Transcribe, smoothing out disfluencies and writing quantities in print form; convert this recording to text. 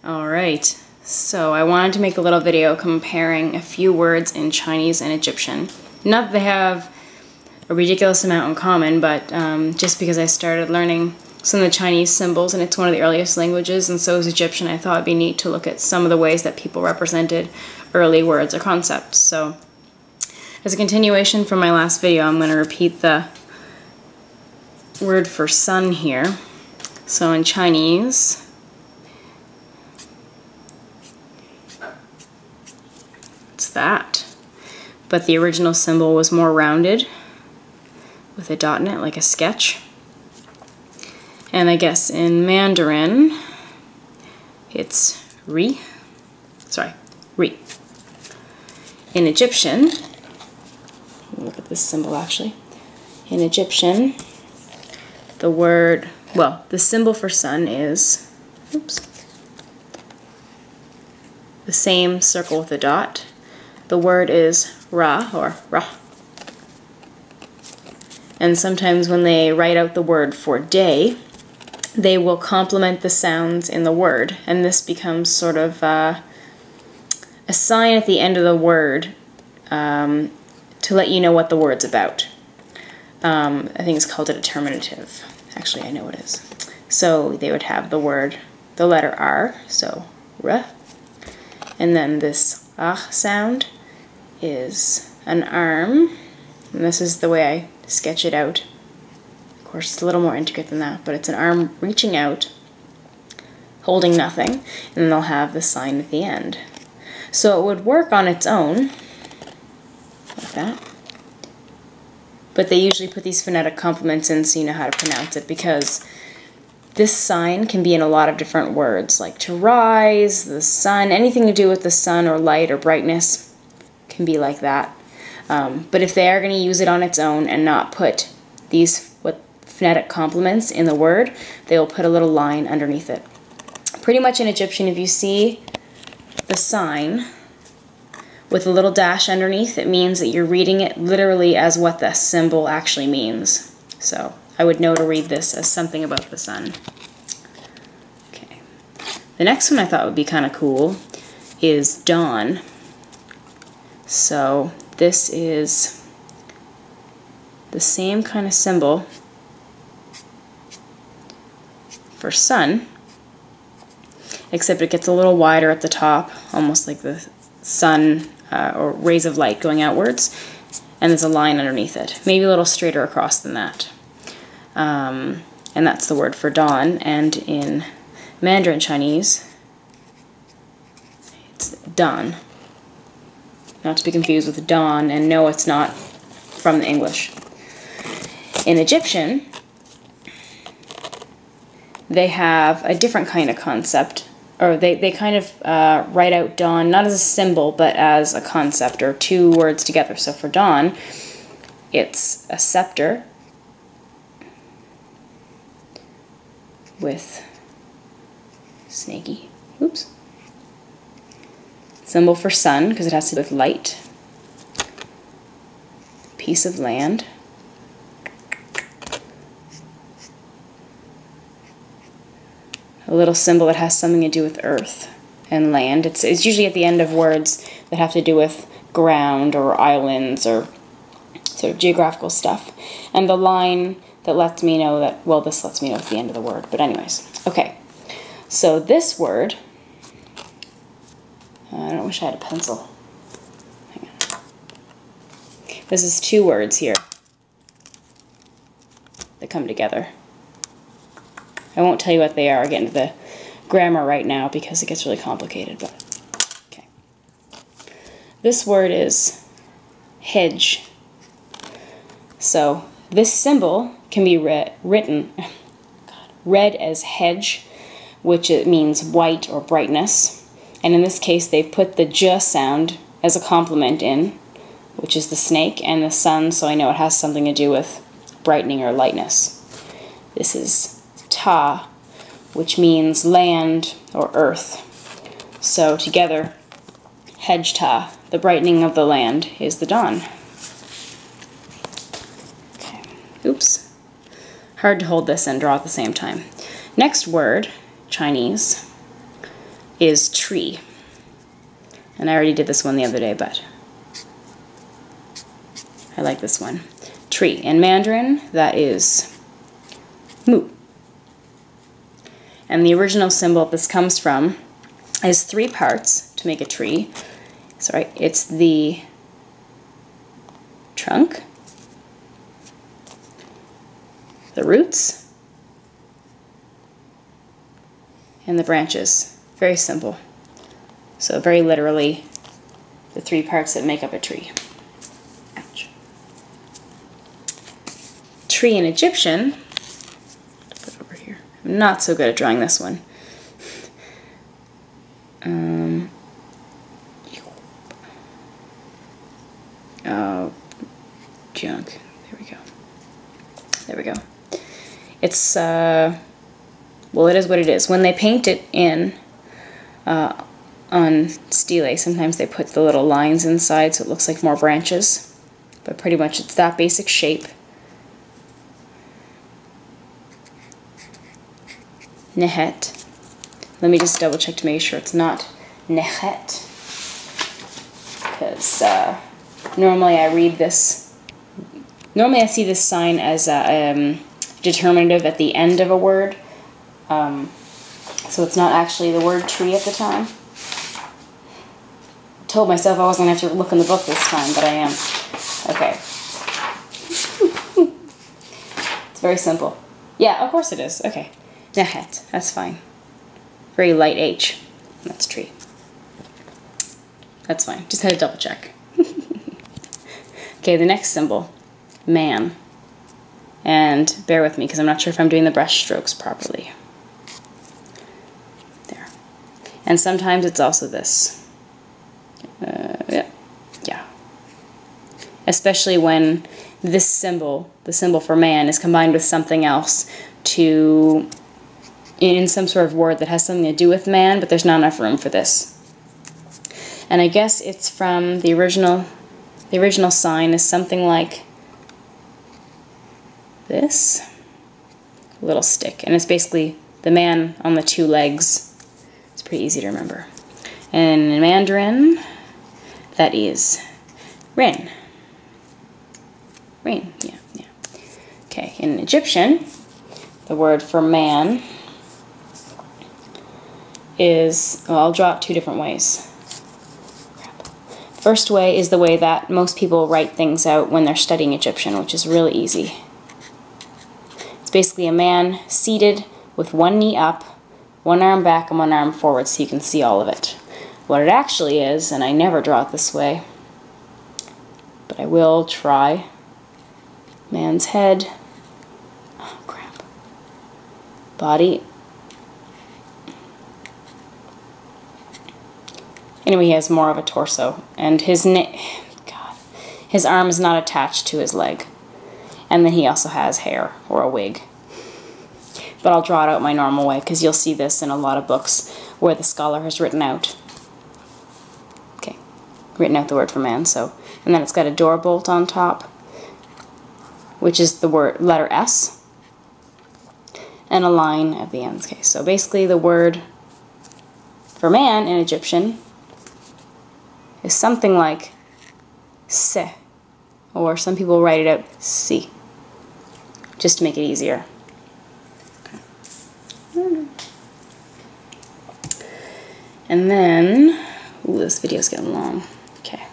Alright, so I wanted to make a little video comparing a few words in Chinese and Egyptian. Not that they have a ridiculous amount in common, but just because I started learning some of the Chinese symbols and it's one of the earliest languages, and so is Egyptian, I thought it'd be neat to look at some of the ways that people represented early words or concepts. So, as a continuation from my last video, I'm going to repeat the word for sun here. So in Chinese, it's that, but the original symbol was more rounded with a dot in it, like a sketch. And I guess in Mandarin, it's ri. In Egyptian, look at this symbol actually. In Egyptian, the word, well, the symbol for sun is, the same circle with a dot. The word is Ra, or Ra. And sometimes when they write out the word for day, they will complement the sounds in the word, and this becomes sort of a sign at the end of the word to let you know what the word's about. I think it's called a determinative. Actually, I know it is. So they would have the word, the letter R, so R, and then this ah sound is an arm, and this is the way I sketch it out. Of course, it's a little more intricate than that, but it's an arm reaching out, holding nothing, and then they'll have the sign at the end. So it would work on its own, like that. But they usually put these phonetic complements in so you know how to pronounce it, because this sign can be in a lot of different words, like to rise, the sun, anything to do with the sun or light or brightness can be like that. But if they are going to use it on its own and not put these phonetic complements in the word, they will put a little line underneath it. Pretty much in Egyptian, if you see the sign with a little dash underneath, it means that you're reading it literally as what the symbol actually means. So I would know to read this as something about the sun. Okay. The next one I thought would be kind of cool is dawn. So this is the same kind of symbol for sun, except it gets a little wider at the top, almost like the sun or rays of light going outwards, and there's a line underneath it, maybe a little straighter across than that. And that's the word for dawn, and in Mandarin Chinese, it's dan. Not to be confused with dawn, and no, it's not from the English. In Egyptian, they have a different kind of concept, or they kind of write out dawn not as a symbol but as a concept, or two words together. So for dawn, it's a scepter with snaky, symbol for sun because it has to do with light, piece of land, a little symbol that has something to do with earth and land. It's usually at the end of words that have to do with ground or islands or sort of geographical stuff. And the line that lets me know that, well, this lets me know it's the end of the word. But anyways, okay. So this word, I wish I had a pencil. Hang on. This is two words here that come together. I won't tell you what they are. I'll get into the grammar right now because it gets really complicated. But okay. This word is hedge. So this symbol can be read as hedge, which it means white or brightness. And in this case, they've put the j sound as a complement in, which is the snake, and the sun, so I know it has something to do with brightening or lightness. This is ta, which means land or earth. So together, hedge ta, the brightening of the land, is the dawn. Okay. Oops. Hard to hold this and draw at the same time. Next word, Chinese, is tree. And I already did this one the other day, but I like this one. Tree. In Mandarin, that is mu. And the original symbol this comes from is 3 parts to make a tree. Sorry, it's the trunk, the roots, and the branches. Very simple. So very literally, the 3 parts that make up a tree. Ouch. Tree in Egyptian, put it over here. I'm not so good at drawing this one. Oh, junk. There we go. There we go. It's, well, it is what it is. When they paint it in on stele, sometimes they put the little lines inside so it looks like more branches. But pretty much it's that basic shape. Nehet. Let me just double check to make sure it's not Nehet. Because normally I read this, normally I see this sign as a determinative at the end of a word. So it's not actually the word tree at the time. I told myself I wasn't going to have to look in the book this time, but I am. Okay. It's very simple. Yeah, of course it is. Okay. Nehet. That's fine. Very light H. That's tree. That's fine. Just had to double check. Okay, the next symbol. Man. And bear with me because I'm not sure if I'm doing the brush strokes properly. There. And sometimes it's also this. Yeah. Especially when this symbol, the symbol for man, is combined with something else to, in some sort of word that has something to do with man, but there's not enough room for this. And I guess it's from the original sign is something like this. A little stick. And it's basically the man on the 2 legs. It's pretty easy to remember. And in Mandarin, that is Ren. Rain, yeah. Okay, in Egyptian, the word for man is, well, I'll draw it 2 different ways. First way is the way that most people write things out when they're studying Egyptian, which is really easy. It's basically a man seated with 1 knee up, 1 arm back, and 1 arm forward so you can see all of it. What it actually is, and I never draw it this way, but I will try. Man's head. Oh, crap. Body. Anyway, he has more of a torso, and his arm is not attached to his leg. And then he also has hair, or a wig. But I'll draw it out my normal way, because you'll see this in a lot of books where the scholar has written out the word for man. So, and then it's got a door bolt on top, which is the letter S, and a line at the end. Okay, so basically the word for man in Egyptian is something like se, or some people write it out si, just to make it easier. Okay. And then, ooh, this video's getting long. Okay.